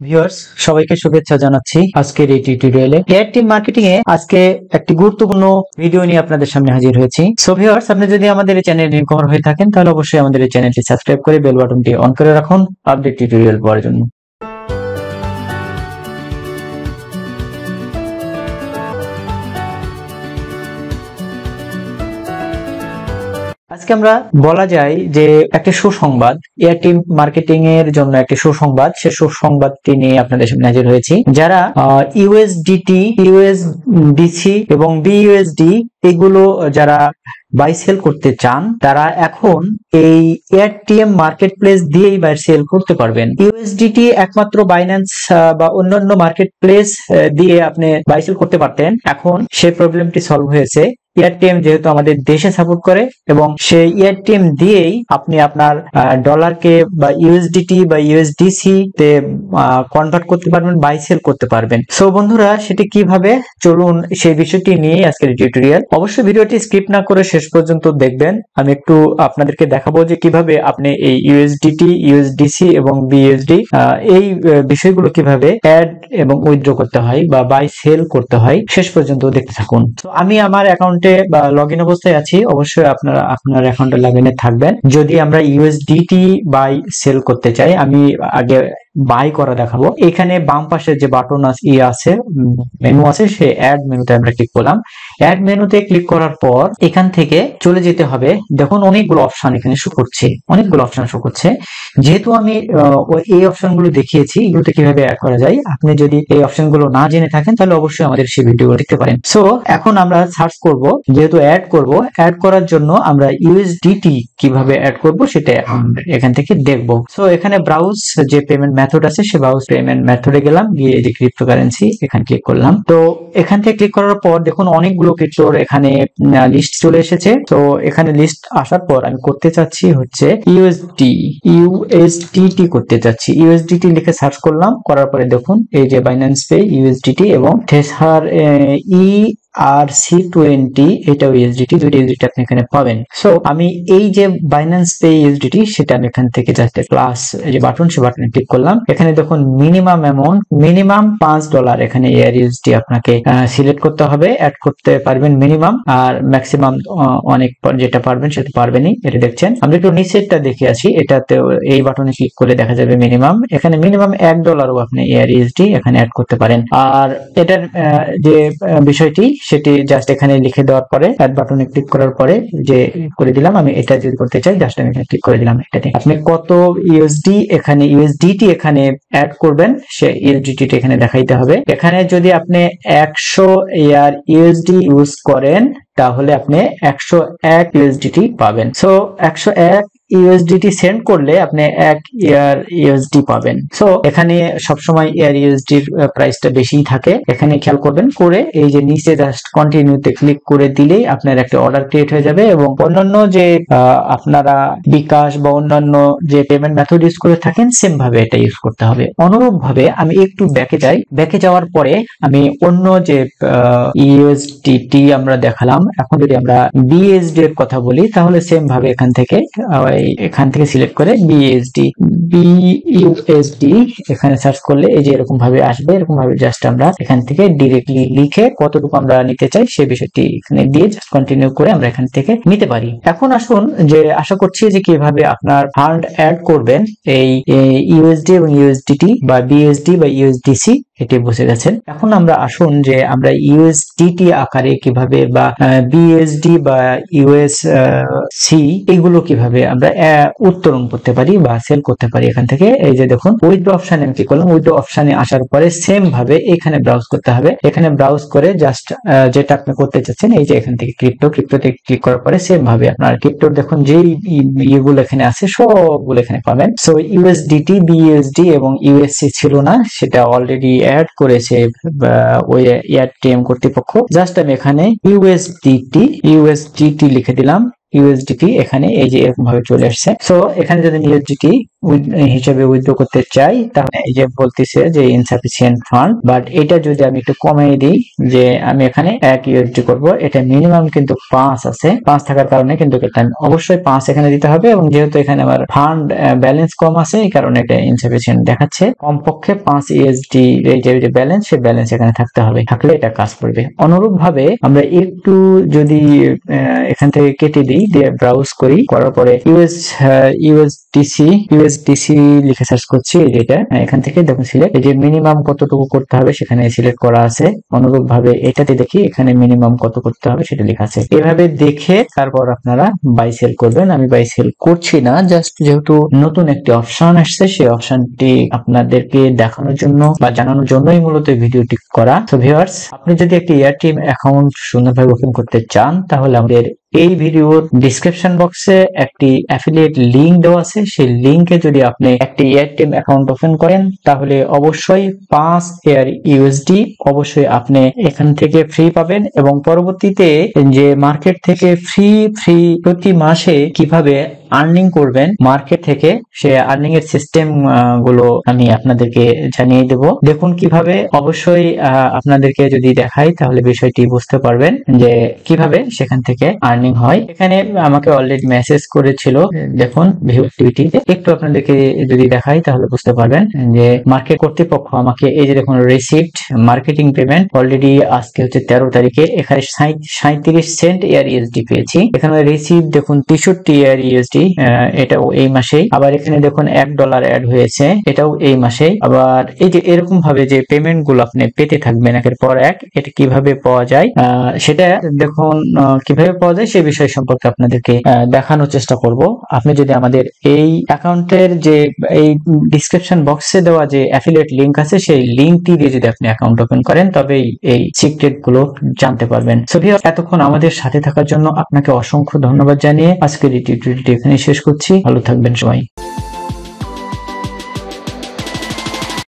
Viewers সবাইকে শুভেচ্ছা জানাচ্ছি আজকের এই টিউটোরিয়ালে। এয়ারটেম মার্কেটিং এ আজকে একটি গুরুত্বপূর্ণ ভিডিও নিয়ে আপনাদের সামনে হাজির হয়েছি। সো ভিউয়ার্স, আপনি যদি আমাদের এই চ্যানেলে নিউকামার হয়ে থাকেন তাহলে অবশ্যই আমাদের এই চ্যানেলটি সাবস্ক্রাইব করে বেল বাটনটি অন করে রাখুন আপডেট টিউটোরিয়াল পাওয়ার জন্য। আজকে আমরা বলা যায় যে একটা সুসংবাদ, এয়ারটেম মার্কেটিং এর জন্য একটা সুসংবাদ, সে সুসংবাদটি নিয়ে আপনাদের সামনে হাজির হয়েছি। যারা ইউএসডিটি, ইউএসডিসি এবং বিইউএসডি এগুলো যারা বাই সেল করতে চান, তারা এখন এই এয়ারটিএম মার্কেট প্লেস দিয়েই বাই সেল করতে পারবেন। ইউএসডিটি একমাত্র বাইন্যান্স বা অন্যান্য মার্কেট প্লেস দিয়ে আপনি বাই সেল করতে পারতেন, এখন সেই প্রবলেমটি সলভ হয়েছে। এয়ারটিএম যেহেতু আমাদের দেশে সাপোর্ট করে এবং সেই এয়ারটিএম দিয়েই আপনি আপনার ডলারকে বা ইউএসডিটি বা ইউএসডিসি তে কনভার্ট করতে পারবেন, বাই সেল করতে পারবেন। সো বন্ধুরা, সেটি কিভাবে, চলুন সেই বিষয়টি নিয়ে আজকের টিউটোরিয়াল। অবশ্যই ভিডিওটি স্কিপ না করে শেষ পর্যন্ত দেখবেন। আমি একটু আপনাদেরকে দেখাবো যে কিভাবে আপনি এই ইউএসডিটি, ইউএসডিসি এবং বিএসডি এই বিষয়গুলো কিভাবে অ্যাড এবং উইথড্র করতে হয় বা বাই সেল করতে হয়। শেষ পর্যন্ত দেখতে থাকুন। তো আমি আমার অ্যাকাউন্টে বা লগইন অবস্থায় আছি। অবশ্যই আপনারা আপনার অ্যাকাউন্টে লগইনে থাকবেন। যদি আমরা ইউএসডিটি বাই সেল করতে চাই, আমি আগে বাই করা দেখাবো। এখানে বাম পাশে যে বাটন আছে, মেনু আছে, সেই অ্যাড মেনুতে আমরা ক্লিক করলাম। অ্যাড মেনুতে ক্লিক করার পর এখান থেকে চলে যেতে হবে। দেখুন অনেকগুলো অপশন এখানে শো করছে, অনেকগুলো অপশন শো করছে। যেহেতু আমি এই অপশনগুলো দেখিয়েছি, এগুলোতে কিভাবে অ্যাড করা যায়, আপনি যদি এই অপশনগুলো না জেনে থাকেন তাহলে অবশ্যই আমাদের সেই ভিডিওগুলো দেখতে পারেন। সো এখন আমরা সার্চ করব, যেহেতু অ্যাড করব, অ্যাড করার জন্য আমরা ইউএসডিটি কিভাবে অ্যাড করব সেটা এখান থেকে দেখব। সো এখানে ব্রাউজ যে পেমেন্ট মেথড আছে, সে ব্রাউজ পেমেন্ট মেথডে গেলাম, গিয়ে এই যে ক্রিপ্টোকারেন্সি এখানে ক্লিক করলাম। তো এখান থেকে ক্লিক করার পর দেখুন অনেকগুলো ক্রিপ্টোর এখানে লিস্ট চলে এসেছে। তো এখানে লিস্ট আসার পর আমি করতে চাচ্ছি হচ্ছে ইউএসডিটি করতে চাচ্ছি। ইউএসডিটি লিখে সার্চ করলাম, করার পরে দেখুন এই যে বাইন্যান্স পে ইউএসডিটি এবং টেসার ERC20 এটাও ইউএসডিটি, দুইটা ইউএসডিটি আপনি এখানে পাবেন। সো আমি এই যে বাইন্যান্স পে ইউএসডিটি, সেটা আমি এখান থেকে জাস্ট প্লাস এই যে বাটন, সে বাটনে ক্লিক করলাম। এখানে দেখুন মিনিমাম অ্যামাউন্ট, মিনিমাম $5 এখানে ইউএসডি আপনাকে সিলেক্ট করতে হবে, অ্যাড করতে পারবেন মিনিমাম, আর ম্যাক্সিমাম অনেক যেটা পারবেন সেটা পারবেনই। এটা দেখছেন। আমরা একটু নিচেরটা দেখে আসি। এটাতে এই বাটনে ক্লিক করে দেখা যাবে মিনিমাম, এখানে মিনিমাম $1 আপনি ইউএসডি এখানে অ্যাড করতে পারেন। আর এটার যে বিষয়টি সেটি জাস্ট এখানে লিখে দেওয়ার পরে অ্যাড বাটনে ক্লিক করার পরে যে করে দিলাম। আমি এটা যদি করতে চাই জাস্ট আমি এখানে ক্লিক করে দিলাম। এটাতে আপনি কত ইউএসডিটি এখানে অ্যাড করবেন, সে ইউএসডিটি এখানে দেখাইতে হবে। এখানে যদি আপনি 100 ইউএসডি ইউজ করেন তাহলে আপনি 101 ইউএসডিটি পাবেন। সো 101 ইউএসডিটি সেন্ড করলে আপনি 1 ইউএসডি পাবেন। সো এখানে সবসময় ইউএসডির প্রাইসটা বেশিই থাকে, এখানে খেয়াল করবেন। করে এই যে নিচে জাস্ট কন্টিনিউতে ক্লিক করে দিলেই আপনার একটা অর্ডার ক্রিয়েট হয়ে যাবে এবং অন্যান্য যে আপনারা বিকাশ বা অন্যান্য যে পেমেন্ট মেথড ইউজ করে থাকেন সেম ভাবে এটা ইউজ করতে হবে। অনুরূপ ভাবে আমি একটু ব্যাকে যাই। ব্যাকে যাওয়ার পরে আমি অন্য যে ইউএসডিটি আমরা দেখালাম, এখন যদি আমরা বিএসডি এর কথা বলি তাহলে সেম ভাবে এখান থেকে সিলেক্ট করে বিইউএসডি এখানে সার্চ করলে এই যে এরকম ভাবে আসবে। এরকম ভাবে জাস্ট আমরা এখান থেকে ডিরেক্টলি লিখে কতটুকু আমরা নিতে চাই সেই বিষয়টি এখানে দিয়ে জাস্ট কন্টিনিউ করে আমরা এখান থেকে নিতে পারি। এখন আসুন যে আশা করছি যে কিভাবে আপনার ফান্ড অ্যাড করবেন এই ইউএসডি এবং ইউএসডিটি বা বিএসডি বা ইউএসডিসি, এটি বুঝে গেছেন। এখন আমরা আসুন যে আমরা ইউএসডিটি আকারে কিভাবে বা বিএসডি বা ইউএসসি এগুলো কিভাবে আমরা উত্তোলন করতে পারি বা সেল করতে পারি। এখান থেকে এই যে দেখুন উইথড্র অপশনে আমি ক্লিক করলাম। উইথড্র অপশনে আসার পরে সেম ভাবে এখানে ব্রাউজ করতে হবে। এখানে ব্রাউজ করে জাস্ট যেটা আপনি করতে চাচ্ছেন, এই যে এখান থেকে ক্রিপ্টোতে ক্লিক করার পরে সেম ভাবে আপনার ক্রিপ্টোর দেখুন যে ইয়েগুলো এখানে আছে সবগুলো এখানে পাবেন। সো ইউএসডিটি, বিএসডি এবং ইউএসসি ছিল না, সেটা অলরেডি অ্যাড করেছে ওই এয়ারটিএম কর্তৃপক্ষ। জাস্ট আমি এখানে ইউএসডিটি লিখে দিলাম। ইউএসডিটি এখানে এই যে এরকম ভাবে চলে আসছে। সো এখানে যদি ইউএসডিটি হিসেবে উইথড্র করতে চাই তাহলে এই যে বলতেছে যে ইনসাফিসিয়েন্ট ফান্ড, বাট এটা যদি আমি একটু কমিয়ে দিই যে আমি এখানে 1 ইউএসডি করব, এটা মিনিমাম কিন্তু 5 আছে, 5 থাকার কারণে কিন্তু এটা অবশ্যই 5 এখানে দিতে হবে, এবং যেহেতু এখানে আমার ফান্ড ব্যালেন্স কম আছে এই কারণে এটা ইনসাফিসিয়েন্ট দেখাচ্ছে। কমপক্ষে 5 ইউএসডি এই যে ব্যালেন্স, সেই ব্যালেন্স এখানে থাকতে হবে, থাকলে এটা কাজ করবে। অনুরূপ ভাবে আমরা একটু যদি এখান থেকে কেটে দিই, দিয়ে ব্রাউজ করি, করার পরে ইউএসডিসি লিখে সার্চ করছি, এটা এখান থেকে দেখুন সিলেক্ট, এই যে মিনিমাম কতটুকু করতে হবে সেখানে সিলেক্ট করা আছে। অনুরূপ ভাবে এটাতে দেখি এখানে মিনিমাম কত করতে হবে সেটা লেখা আছে। এভাবে দেখে তারপর আপনারা বাই সেল করবেন। আমি বাই সেল করছি না, জাস্ট যেহেতু নতুন একটি অপশন আসছে সেই অপশনটি আপনাদেরকে দেখানোর জন্য বা জানানোর জন্যই মূলত ভিডিওটি করা। তো ভিউয়ার্স, আপনি যদি একটি এয়ারটেম অ্যাকাউন্ট সুন্দরভাবে ওপেন করতে চান তাহলে আমাদের এই ভিডিওর ডিসক্রিপশন বক্সে একটি অ্যাফিলিয়েট লিংক দেওয়া আছে, সেই লিংকে যদি আপনি একটি এয়ারটেম অ্যাকাউন্ট ওপেন করেন তাহলে অবশ্যই 5 এয়ার ইউএসডি অবশ্যই আপনি এখান থেকে ফ্রি পাবেন, এবং পরবর্তীতে যে মার্কেট থেকে ফ্রি প্রতি মাসে কিভাবে আর্নিং করবেন মার্কেট থেকে, সে আর্নিং এর সিস্টেম গুলো আমি আপনাদেরকে জানিয়ে দেব। দেখুন কিভাবে, অবশ্যই আপনাদেরকে যদি দেখাই তাহলে বিষয়টি বুঝতে পারবেন যে কিভাবে সেখান থেকে আর্নিং হয়। এখানে আমাকে অলরেডি মেসেজ করেছিল, দেখুন ভিউ অ্যাক্টিভিটিতে একটু আপনাদেরকে যদি দেখাই তাহলে বুঝতে পারবেন যে মার্কেট কর্তৃপক্ষ আমাকে এই যে দেখুন রিসিভড মার্কেটিং পেমেন্ট অলরেডি আজকে হচ্ছে 13 তারিখে, এখানে 37 সেন্ট এয়ার ইউএসডি পেয়েছি। এখানে রিসিভ দেখুন 63 এয়ার ইউএসডি, এটাও এই মাসেই। আবার এখানে দেখুন $1 অ্যাড হয়েছে, এটাও এই মাসেই। আবার এই যে এরকম ভাবে যে পেমেন্ট গুলো আপনি পেতে থাকবেন একের পর এক, এটা কিভাবে পাওয়া যায় সেটা দেখুন, কিভাবে পাওয়া যায় সে বিষয় সম্পর্কে আপনাদেরকে দেখানোর চেষ্টা করব। আপনি যদি আমাদের এই অ্যাকাউন্টের যে এই ডিসক্রিপশন বক্সে দেওয়া যে অ্যাফিলিয়েট লিংক আছে সেই লিংকটি দিয়ে যদি আপনি অ্যাকাউন্ট ওপেন করেন তবে এই সিক্রেট গুলো জানতে পারবেন। সো ভিউয়ার্স, এতক্ষণ আমাদের সাথে থাকার জন্য আপনাকে অসংখ্য ধন্যবাদ জানিয়ে আজকের এই টিউটোরিয়ালটি এখানে শেষ করছি। ভালো থাকবেন সবাই।